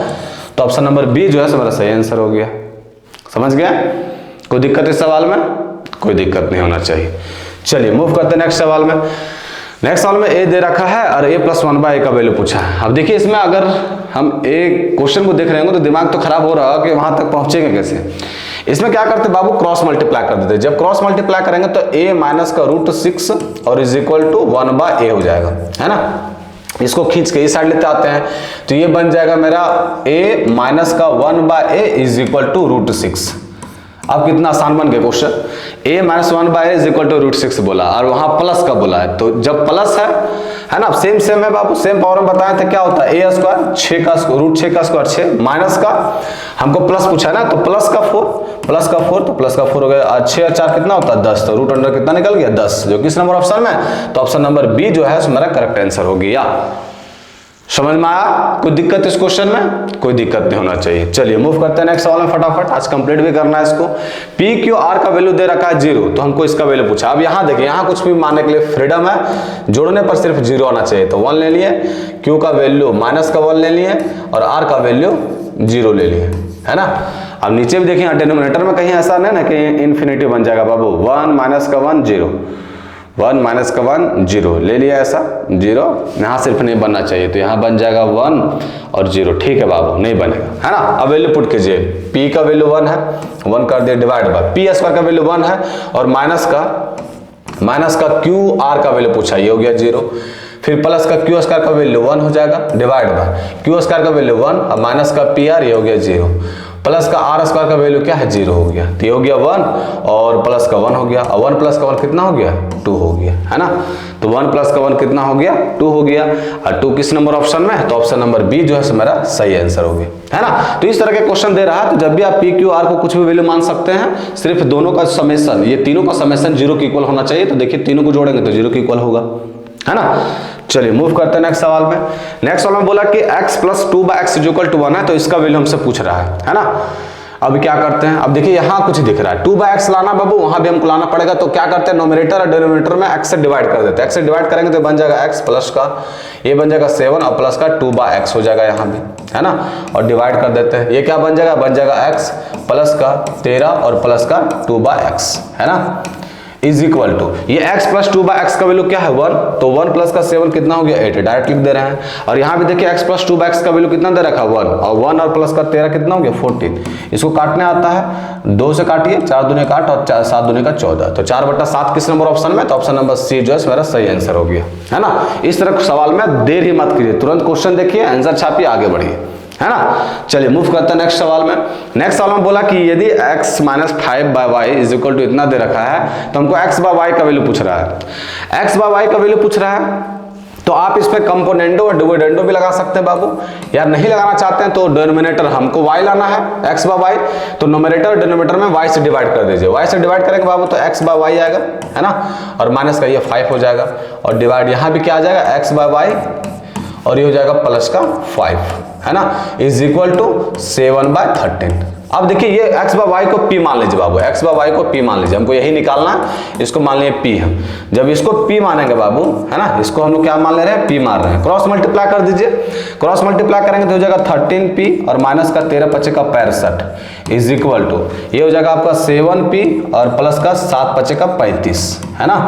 तो ऑप्शन नंबर बी जो है मेरा सही आंसर हो गया। समझ गया? कोई दिक्कत इस सवाल में? कोई दिक्कत नहीं होना चाहिए। चलिए मूव करते हैं नेक्स्ट सवाल में। नेक्स्ट सवाल में a दे रखा है और a + 1/a का वैल्यू पूछा है। अब देखिए इसमें अगर हम a क्वेश्चन को देख रहे होंगे तो दिमाग तो खराब हो रहा है कि वहां तक पहुंचेंगे कैसे। इसमें क्या करते बाबू, क्रॉस मल्टीप्लाई कर देते। जब क्रॉस मल्टीप्लाई करेंगे तो a माइनस का √6 और इज इक्वल टू 1/a हो जाएगा है ना। इसको खींच के इस साइड लेते आते हैं तो ये बन जाएगा मेरा a माइनस का 1/a इज इक्वल टू √6। अब कितना आसान बन गया question, a minus 1/a is equal to √6 बोला और वहां प्लस का बोला है, तो जब प्लस है ना, सेम है बाबू, सेम पावर में बताए थे क्या होता है a स्क्वायर 6 का √6 का स्क्वायर 6 माइनस का हमको प्लस पूछा है ना, तो प्लस का 4 तो प्लस का 4 हो गया, 6 और 4 कितना होता है 10, तो रूट अंडर कितना निकल गया 10, जो किस नंबर ऑप्शन में, तो ऑप्शन नंबर बी जो है मेरा करेक्ट आंसर हो गया। समझ में आया? कोई दिक्कत इस क्वेश्चन में? कोई दिक्कत नहीं होना चाहिए। चलिए मूव करते हैं नेक्स्ट सवाल में फटाफट, आज कंप्लीट भी करना है इसको। पी क्यू आर का वैल्यू दे रखा है 0, तो हमको इसका वैल्यू पूछा। अब यहाँ देखिए, यहाँ कुछ भी मानने के लिए फ्रीडम है, जोड़ने पर सिर्फ 0 आना चाहिए, तो 1 ले लिए, क्यू का वैल्यू माइनस का 1 ले लिए और आर का वैल्यू 0 ले लिए है ना। अब नीचे भी देखिए डिनोमिनेटर में कहीं ऐसा नहीं ना कि इन्फिनिटी बन जाएगा बाबू, 1 माइनस का 1 0, 1 माइनस का 1 0 ले लिया, ऐसा 0 यहाँ सिर्फ नहीं बनना चाहिए, तो यहाँ बन जाएगा 1 और 0, ठीक है बाबू, नहीं बनेगा है ना। अब वैल्यू पुट कीजिए, p का वैल्यू 1 है, 1 कर दिया डिवाइड बाय p स्क्वायर का वैल्यू 1 है और माइनस का क्यू आर का वैल्यू पूछा, ये हो गया 0। फिर प्लस का क्यू स्क्वायर का वैल्यू 1 हो जाएगा डिवाइड बाय क्यू स्क्वायर का वैल्यू 1 और माइनस का पी आर, ये हो गया 0। प्लस का आर स्क्वायर का वैल्यू क्या है 0 हो गया, तो ये हो गया 1 और प्लस का 1 हो गया, और 1 प्लस का 1 कितना हो गया 2 हो गया है ना। तो 1 प्लस का 1 कितना हो गया 2 हो गया, और 2 किस नंबर ऑप्शन में है, तो ऑप्शन नंबर बी जो है मेरा सही आंसर हो गया है ना। तो इस तरह के क्वेश्चन दे रहा है, तो जब भी आप पी क्यू आर को कुछ भी वैल्यू मान सकते हैं, सिर्फ दोनों का समेशन, ये तीनों का समेशन 0 के इक्वल होना चाहिए। तो देखिए तीनों को जोड़ेंगे तो 0 के इक्वल होगा है ना। चलिए मूव करते हैं नेक्स्ट सवाल में। नेक्स्ट सवाल में बोला कि x + 2/x = 1 है, तो इसका वैल्यू हमसे पूछ रहा है ना। अब क्या करते हैं, अब देखिए यहाँ कुछ दिख रहा है 2/x लाना बाबू, वहां भी हमको लाना पड़ेगा, तो क्या करते हैं नोमिनेटर और डिनोमिनेटर में x से डिवाइड कर देते हैं। x से डिवाइड करेंगे तो बन जाएगा x प्लस का ये बन जाएगा 7 और प्लस का 2/x हो जाएगा यहाँ भी है ना, और डिवाइड कर देते हैं, ये क्या बन जाएगा x प्लस का 13 और प्लस का 2/x है ना। इज इक्वल टू, ये x प्लस 2/x का वैल्यू क्या है 1, तो 1 प्लस का 7 कितना हो गया 8, डायरेक्ट लिख दे रहे हैं। और यहाँ भी देखिए x प्लस 2/x का वैल्यू कितना दे रखा 1, और 1 और प्लस का 13 कितना हो गया 14। इसको काटने आता है, 2 से काटिए, 4 दूने का 8 और 7 दूने का 14, तो 4/7 किस नंबर ऑप्शन में, तो ऑप्शन नंबर सी जो है मेरा सही आंसर हो गया, है ना। इस तरह सवाल में देर ही मत कीजिए, तुरंत क्वेश्चन देखिए, आंसर छापिए, आगे बढ़िए, है ना। चलिए मूव करते हैं नेक्स्ट सवाल में। नेक्स्ट सवाल में बोला कि यदि x minus 5/y is equal to इतना दे रखा है, तो हमको x/y का वैल्यू पूछ रहा है। x/y का वैल्यू पूछ रहा है, तो आप इस पे कंपोनेंडो और डिविडेंडो भी लगा सकते हैं बाबू, यार नहीं लगाना चाहते हैं तो डिनोमिनेटर हमको y लाना है, x/y, तो नोमिनेटर और डिनोमिनेटर में y से डिवाइड कर दीजिए, y से डिवाइड करेंगे बाबू तो x/y आएगा, है ना, और माइनस का ये 5 हो जाएगा, और डिवाइड यहाँ भी क्या आ जाएगा x/y, और ये हो जाएगा प्लस का 5, है ना, इज इक्वल टू 7/13। अब देखिए ये x/y को p मान लीजिए बाबू, x/y को p मान लीजिए, हमको यही निकालना है, इसको मान लीजिए p है। जब इसको p मानेंगे बाबू, है ना, इसको हम लोग क्या मान ले रहे हैं, p मान रहे हैं, क्रॉस मल्टीप्लाई कर दीजिए, क्रॉस मल्टीप्लाई करेंगे तो हो जाएगा 13p और माइनस का 13×5 का 65 इज इक्वल टू, ये हो जाएगा आपका 7p और प्लस का 7×5 का 35, है ना।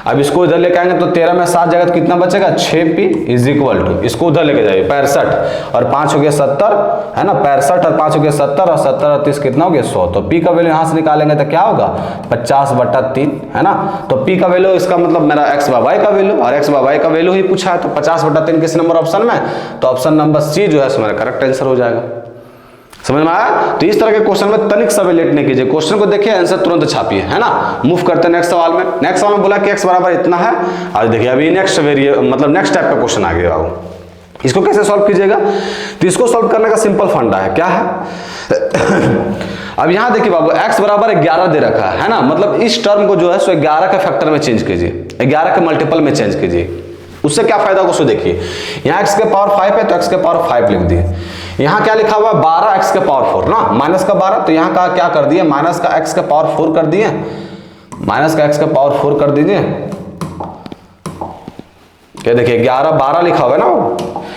अब इसको इधर लेके आएंगे तो 13 में 7 जाएगा तो कितना बचेगा 6p इज इक्वल टू, इसको उधर लेके जाइए 65 और 5 हो गया 70, है ना, 65 और 5 हो गया 70 और 70 और 30 कितना हो गया 100, तो p का वैल्यू यहाँ से निकालेंगे तो क्या होगा 50/3, है ना। तो p का वैल्यू इसका मतलब मेरा x/y का वैल्यू, और x/y का वैल्यू ही पूछा है, तो 50/3 किस नंबर ऑप्शन में, तो ऑप्शन नंबर सी जो है मेरा करेक्ट आंसर हो जाएगा। समझ में आया। तो इस तरह के क्वेश्चन में तनिक सा भी लेट नहीं कीजिए, क्वेश्चन को देखिए, आंसर तुरंत छापिए, है ना। मूव करते हैं नेक्स्ट सवाल में। नेक्स्ट सवाल में बोला कि x बराबर इतना है, और देखिए अभी नेक्स्ट मतलब नेक्स्ट टाइप का क्वेश्चन आ गया बाबू, इसको कैसे सॉल्व कीजिएगा, तो इसको सॉल्व करने का सिंपल फंडा है, क्या है अब यहाँ देखिए बाबू x बराबर 11 दे रखा है ना, मतलब इस टर्म को जो है सो 11 के फैक्टर में चेंज कीजिए, 11 के मल्टीपल में चेंज कीजिए, उससे क्या फायदा होगा, उसको देखिए। यहाँ x के पावर 5 है तो x के पावर 5 लिख दिए, यहाँ क्या लिखा हुआ है 12 x के पावर 4 ना, माइनस का 12, तो यहाँ का क्या कर दिए, माइनस का x के पावर 4 कर दिए, माइनस का x के पावर 4 कर दीजिए, क्या देखिए 11 12 लिखा हुआ है ना,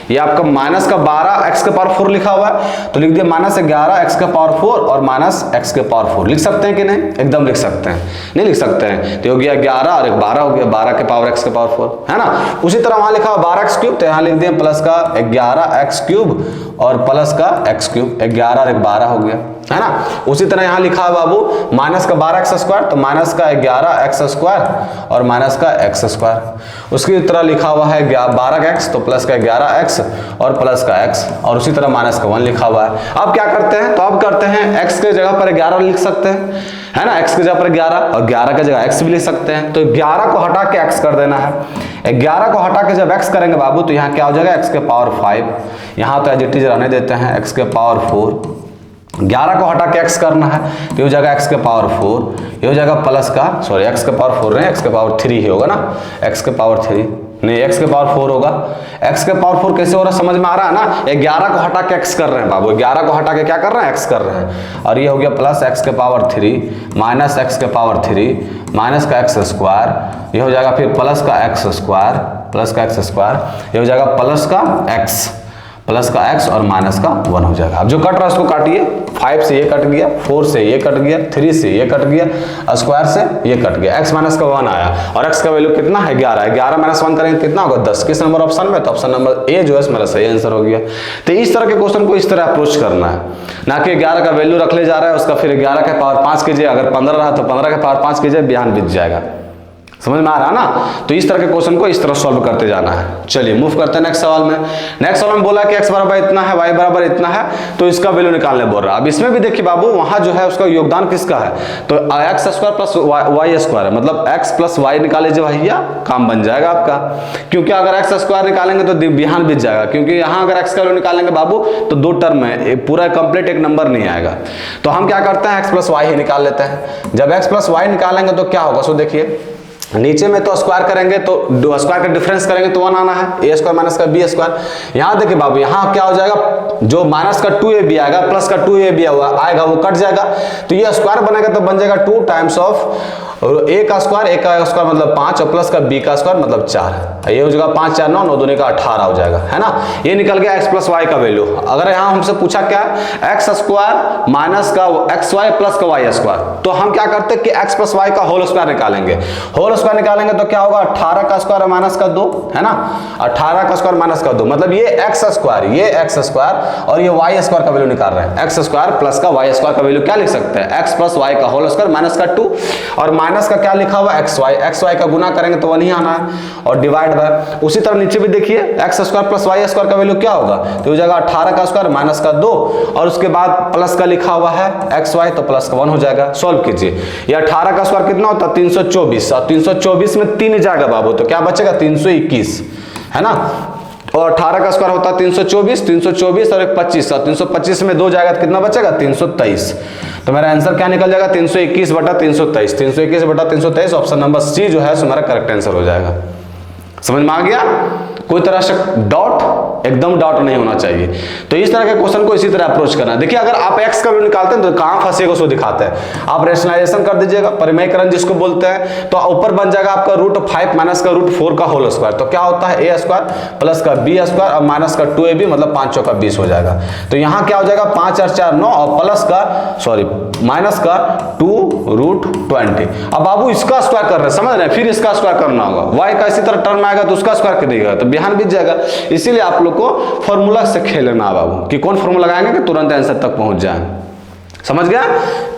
ये आपका माइनस का 12 x के पावर 4 लिखा हुआ है, तो लिख दिए माइनस 11 x के पावर 4 और माइनस x के पावर 4, लिख सकते हैं कि नहीं, एकदम लिख सकते हैं, नहीं लिख सकते हैं, तो हो गया 11 और एक 12 हो गया, 12 के पावर x के पावर 4, है ना। उसी तरह वहां लिखा हुआ 12x क्यूब, तो यहाँ लिख दिए प्लस का 11x क्यूब और प्लस का x क्यूब, 11 और एक 12 हो गया, है ना। उसी तरह यहाँ लिखा है बाबू माइनस का 12x स्क्वायर, तो माइनस का 11x स्क्वायर और माइनस का x स्क्वायर, उसकी तरह लिखा हुआ है 12x, तो प्लस का 11x और प्लस का x, और उसी तरह माइनस का 1 लिखा हुआ है। अब क्या करते हैं, तो अब करते हैं x के जगह पर 11 लिख सकते हैं, है ना, x की जगह पर 11 और 11 की जगह x भी लिख सकते हैं, तो 11 को हटा के x कर देना है, 11 को हटा के जब x करेंगे बाबू तो यहाँ क्या हो जाएगा x के पावर 5, यहाँ तो एज इट इज रहने देते हैं x के पावर 4, 11 को हटा के x करना है तो हो जाएगा x के पावर 4, ये हो जाएगा प्लस का सॉरी x के पावर 4 नहीं x के पावर 3 ही होगा ना, x के पावर 3 नहीं x के पावर 4 होगा, x के पावर 4 कैसे हो रहा है समझ में आ रहा है ना, 11 को हटा के x कर रहे हैं बाबू, 11 को हटा के क्या कर रहे हैं x कर रहे हैं, और ये हो गया प्लस x के पावर 3 माइनस x के पावर 3 माइनस का x स्क्वायर, ये हो जाएगा फिर प्लस का x स्क्वायर, प्लस का x स्क्वायर, ये हो जाएगा प्लस का x, प्लस का x और माइनस का 1 हो जाएगा। अब जो कट रहा है उसको काटिए, 5 से ये कट गया, 4 से ये कट गया, 3 से ये कट गया, स्क्वायर से ये कट गया, x माइनस का 1 आया, और x का वैल्यू कितना है 11 है, 11 माइनस 1 करेंगे कितना होगा 10, किस नंबर ऑप्शन में, तो ऑप्शन नंबर ए जो है मेरा सही आंसर हो गया। तो इस तरह के क्वेश्चन को इस तरह अप्रोच करना है, ना कि 11 का वैल्यू रख ले जा रहा है, उसका फिर 11 के पावर 5 कीजिए, अगर 15 रहा तो 15 के पावर 5 कीजिए, बयान बीत जाएगा, समझ में आ रहा है ना। तो इस तरह के क्वेश्चन को इस तरह सॉल्व करते जाना है। चलिए मूव करते हैं नेक्स्ट सवाल में। नेक्स्ट सवाल में बोला कि x बराबर इतना है, y बराबर इतना है, तो इसका वैल्यू निकालने बोल रहा है। अब इसमें भी देखिए बाबू वहां जो है उसका योगदान किसका है, तो x square plus y square है, मतलब x प्लस y निकाल लीजिए भैया, काम बन जाएगा आपका, क्योंकि अगर x स्क्वायर निकालेंगे तो बिहान बीत जाएगा, क्योंकि यहाँ अगर x का वैल्यू निकालेंगे बाबू तो 2 टर्म है, पूरा कंप्लीट एक नंबर नहीं आएगा, तो हम क्या करते हैं x प्लस y ही निकाल लेते हैं। जब x प्लस y निकालेंगे तो क्या होगा, सो देखिए नीचे में तो स्क्वायर करेंगे तो स्क्वायर का डिफरेंस करेंगे तो 1 आना है, a स्क्वायर माइनस का b स्क्वायर। यहाँ देखिए बाबू यहाँ क्या हो जाएगा, जो माइनस का 2ab आएगा प्लस का 2ab आएगा वो कट जाएगा, तो ये स्क्वायर बनेगा तो बन जाएगा 2 टाइम्स ऑफ और a का स्क्वायर मतलब 5 और प्लस का b का स्क्वायर मतलब 4। ये हो जाएगा 5 4 9 9 दूनी का 18 हो जाएगा, है ना। ये निकल गया x प्लस वाई का वैल्यू। अगर यहाँ हमसे पूछा क्या एक्स स्क्वायर माइनस का एक्स वाई प्लस का वाई स्क्वायर, तो हम क्या करते हैं कि x प्लस वाई का होल स्क्वायर निकालेंगे। होल स्क्वायर निकालेंगे तो क्या होगा 18 का स्क्वायर माइनस का 2, है ना। 18 का स्क्वायर माइनस का 2 मतलब ये एक्स स्क्वायर और ये वाई स्क्वायर का वैल्यू निकाल रहे हैं। एक्स स्क्वायर प्लस का वाई स्क्वायर का वैल्यू क्या लिख सकते हैं, एक्स प्लस वाई का होल स्क्वायर माइनस का 2 और माइनस का क्या लिखा हुआ एक्स वाई का गुना करेंगे तो 1 ही आना है और डिवाइड बाय। उसी तरह नीचे भी देखिए x square plus y square का वैल्यू क्या होगा, तो हो जाएगा 18 का स्क्वायर माइनस का 2 और उसके बाद प्लस का लिखा हुआ है एक्स वाई तो प्लस का 1 हो जाएगा। सॉल्व कीजिए, ये 18 का स्क्वायर कितना होता है 324 और 324 में 3 जाएगा बाबू तो क्या बचेगा 321, है ना। और 18 का स्क्वायर होता है 324 और एक 25 और 325 में 2 जाएगा तो कितना बचेगा 323। तो मेरा आंसर क्या निकल जाएगा 321 बटा 323। 321 बटा 323 ऑप्शन नंबर सी जो है हमारा करेक्ट आंसर हो जाएगा। समझ में आ गया, कोई तरह से डाउट, एकदम डाउट नहीं होना चाहिए। तो इस तरह के क्वेश्चन को इसी तरह अप्रोच करना। देखिए अगर आप x का वैल्यू निकालते हैं तो कहां फंसेगा उसको दिखाते हैं। आप रेशनलाइजेशन कर दीजिएगा, परिमेयकरण जिसको बोलते हैं, तो ऊपर बन जाएगा आपका √5 माइनस का √4 का होल स्क्वायर। तो क्या होता है a स्क्वायर प्लस का b स्क्वायर और माइनस का 2ab मतलब 5 चौका 20 हो जाएगा। तो यहाँ क्या हो जाएगा 5 और 4 9 और प्लस का माइनस का 2√20। अब बाबू इसका स्क्वायर कर रहे हैं, समझ रहे हैं, फिर इसका स्क्वायर करना होगा। y का इसी तरह टर्म आएगा तो उसका स्क्वायर कर देगा तो बिहान बीत जाएगा। इसीलिए आप लोग को फॉर्मूला से खेलना बाबू कि कौन फॉर्मूला लगाएंगे कि तुरंत आंसर तक पहुंच जाए। समझ गया।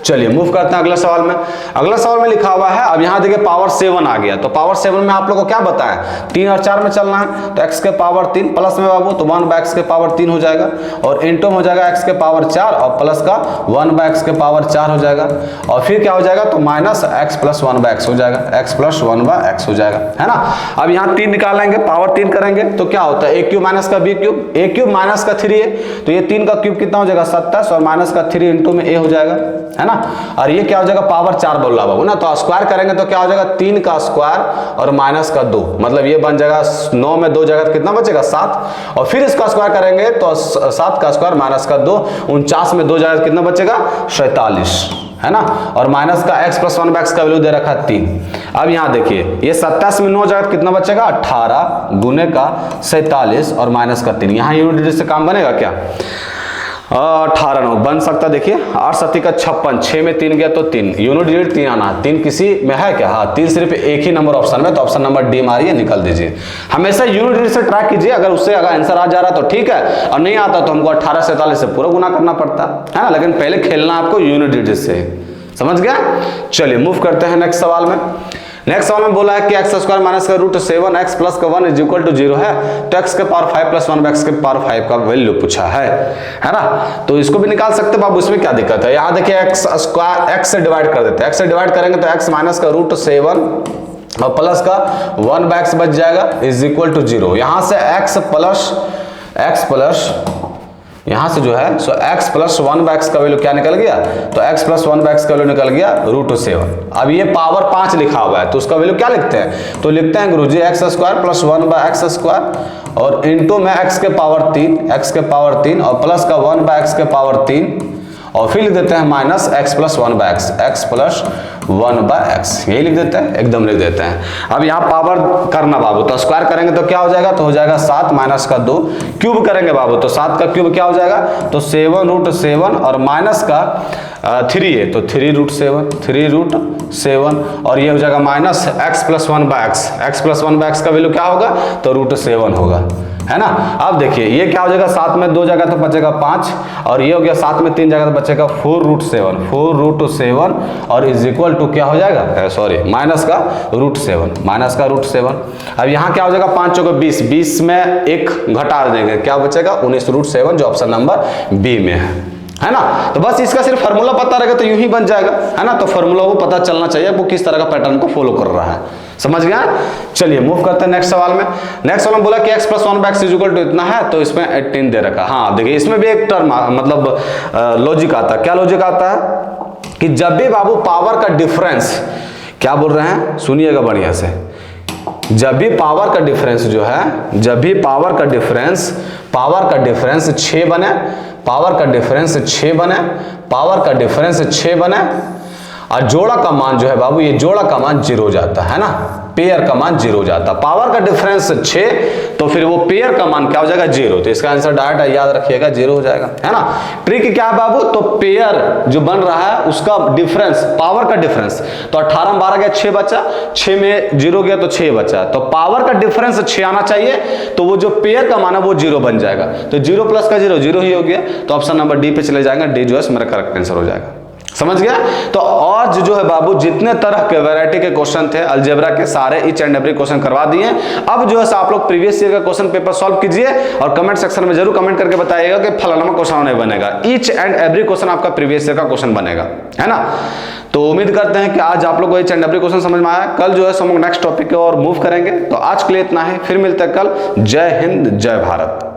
चलिए मूव करते हैं अगले सवाल में। अगला सवाल में लिखा हुआ है, अब यहाँ देखिए पावर 7 आ गया। तो पावर 7 में आप लोग को क्या बताएं 3 और 4 में चलना है। तो x के पावर 3 प्लस में बाबू तो 1/x के पावर 3 हो जाएगा और इनटू में हो जाएगा x के पावर 4 और प्लस का 1/x के पावर 4 हो जाएगा और फिर क्या हो जाएगा तो माइनस x प्लस 1/x हो जाएगा, x प्लस 1/x हो जाएगा, है ना। अब यहाँ 3 निकालेंगे, पावर 3 करेंगे तो क्या होता है a क्यूब माइनस का b cube, a cube minus का 3a तो ये 3 का क्यूब कितना हो जाएगा 27 और माइनस का 3 इंटू में a हो जाएगा, है ना। और ये क्या हो जाएगा पावर 4 बोल रहा बाबू ना, तो स्क्वायर करेंगे तो क्या हो जाएगा 3 का स्क्वायर और माइनस का 2 मतलब ये बन जाएगा 9 में 2 जाएगा तो कितना बचेगा 7 और फिर इसका स्क्वायर करेंगे तो 7 का स्क्वायर माइनस का 2 49 में 2 जाएगा तो कितना बचेगा 47, है ना। और माइनस का x प्लस 1/x का वैल्यू दे रखा है 3। अब यहाँ देखिए ये 27 में 9 जाएगा कितना बचेगा 18 गुने का 47 और माइनस का 3। यहाँ यूनिट डिजिट से काम बनेगा क्या 18 9 बन सकता, देखिए 8 7 का 56, 6 में 3 गया तो 3 यूनिट डिजिट 3 आना, 3 किसी में है क्या, हाँ 3 सिर्फ एक ही नंबर ऑप्शन में, तो ऑप्शन नंबर डी मारिए निकल दीजिए। हमेशा यूनिट डिजिट से ट्रैक कीजिए, अगर उससे अगर आंसर आ जा रहा तो ठीक है और नहीं आता तो हमको 18 47 से पूरा गुना करना पड़ता है ना, लेकिन पहले खेलना आपको यूनिट डिजिट से। समझ गया। चलिए मूव करते हैं नेक्स्ट सवाल में। नेक्स्ट सवाल में बोला है कि x स्क्वायर माइनस का √7 x प्लस का 1 इज इक्वल टू 0 है, तो x के पावर 5 प्लस 1/x के पावर 5 का वैल्यू पूछा है ना। तो इसको भी निकाल सकते हैं बाबू, इसमें क्या दिक्कत है। यहाँ देखिए x स्क्वायर x से डिवाइड कर देते हैं, x से डिवाइड करेंगे तो x माइनस का √7 और प्लस का 1/x बच जाएगा इज इक्वल टू 0। यहाँ से x प्लस यहाँ से जो है सो x प्लस 1/x का वैल्यू क्या निकल गया, तो x प्लस 1/x का वैल्यू निकल गया √7। अब ये पावर 5 लिखा हुआ है तो उसका वैल्यू क्या लिखते हैं, तो लिखते हैं गुरुजी x square plus 1/x square और इनटू में x के पावर 3 और प्लस का 1/x के पावर 3 और फिर लिख देते हैं minus x plus 1/x, x plus 1/x यही लिख देते हैं, एकदम लिख देते हैं। अब यहाँ पावर करना बाबू, तो स्क्वायर करेंगे तो क्या हो जाएगा, तो हो जाएगा 7 माइनस का 2, क्यूब करेंगे बाबू तो 7 का क्यूब क्या हो जाएगा, तो 7√7 और माइनस का 3 है तो 3√7 और ये हो जाएगा minus x plus 1/x, x plus 1/x का वैल्यू क्या होगा, तो √7 होगा, है ना। अब देखिए ये क्या हो जाएगा 7 में 2 जगह तो बचेगा 5 और ये हो गया 7 में 3 जगह तो बचेगा 4√7 और इज इक्वल टू क्या हो जाएगा, सॉरी माइनस का √7। अब यहाँ क्या हो जाएगा 5 चौके 20 में 1 घटा देंगे क्या बचेगा 19√7 जो ऑप्शन नंबर बी में है ना। तो बस इसका सिर्फ फार्मूला पता रहेगा तो यूं ही बन जाएगा, है ना। तो फार्मूला वो पता चलना चाहिए वो किस तरह का पैटर्न को फॉलो कर रहा है, समझ गया। चलिए मूव करते हैं नेक्स्ट सवाल में। नेक्स्ट सवाल में बोला कि x plus 1/x is equal to इतना है, तो इसमें 18 दे रखा। हाँ देखिए इसमें भी एक टर्म मतलब लॉजिक आता है। क्या लॉजिक आता है कि जब भी बाबू पावर का डिफरेंस, क्या बोल रहे हैं सुनिएगा बढ़िया से, जब भी पावर का डिफरेंस जो है, जब भी पावर का डिफरेंस 6 बने, पावर का डिफरेंस 6 बने और जोड़ा का मान जो है बाबू, ये जोड़ा का मान 0 हो जाता है ना, पेयर का मान 0 हो जाता। पावर का डिफरेंस 6, तो फिर वो पेयर का मान क्या हो जाएगा 0। तो इसका आंसर डायरेक्ट याद रखिएगा 0 हो जाएगा, है ना। ट्रिक क्या है बाबू, तो पेयर जो बन रहा है उसका डिफरेंस, पावर का डिफरेंस, तो 18 में 12 गया 6 बचा, 6 में 0 गया तो 6 बचा, तो पावर का डिफरेंस 6 आना चाहिए, तो वो जो पेयर का मान है वो 0 बन जाएगा। तो 0 प्लस का 0 0 ही हो गया, तो ऑप्शन नंबर डी पे चले जाएंगे, डी जो है मेरा करेक्ट आंसर हो जाएगा। समझ गया। तो और जो है बाबू जितने तरह के वैरायटी के क्वेश्चन थे अलजेब्रा के, सारे ईच एंड एवरी क्वेश्चन करवा दिए। अब जो है आप लोग प्रीवियस ईयर का क्वेश्चन पेपर सॉल्व कीजिए और कमेंट सेक्शन में जरूर कमेंट करके बताइएगा कि फलाना क्वेश्चन नहीं बनेगा। ईच एंड एवरी क्वेश्चन आपका प्रीवियस ईयर का क्वेश्चन बनेगा, है ना। तो उम्मीद करते हैं कि आज आप लोग को ईच एंड एवरी क्वेश्चन समझ में आया। कल जो है हम लोग नेक्स्ट टॉपिक की ओर मूव करेंगे। तो आज के लिए इतना ही, फिर मिलते हैं कल। जय हिंद, जय भारत।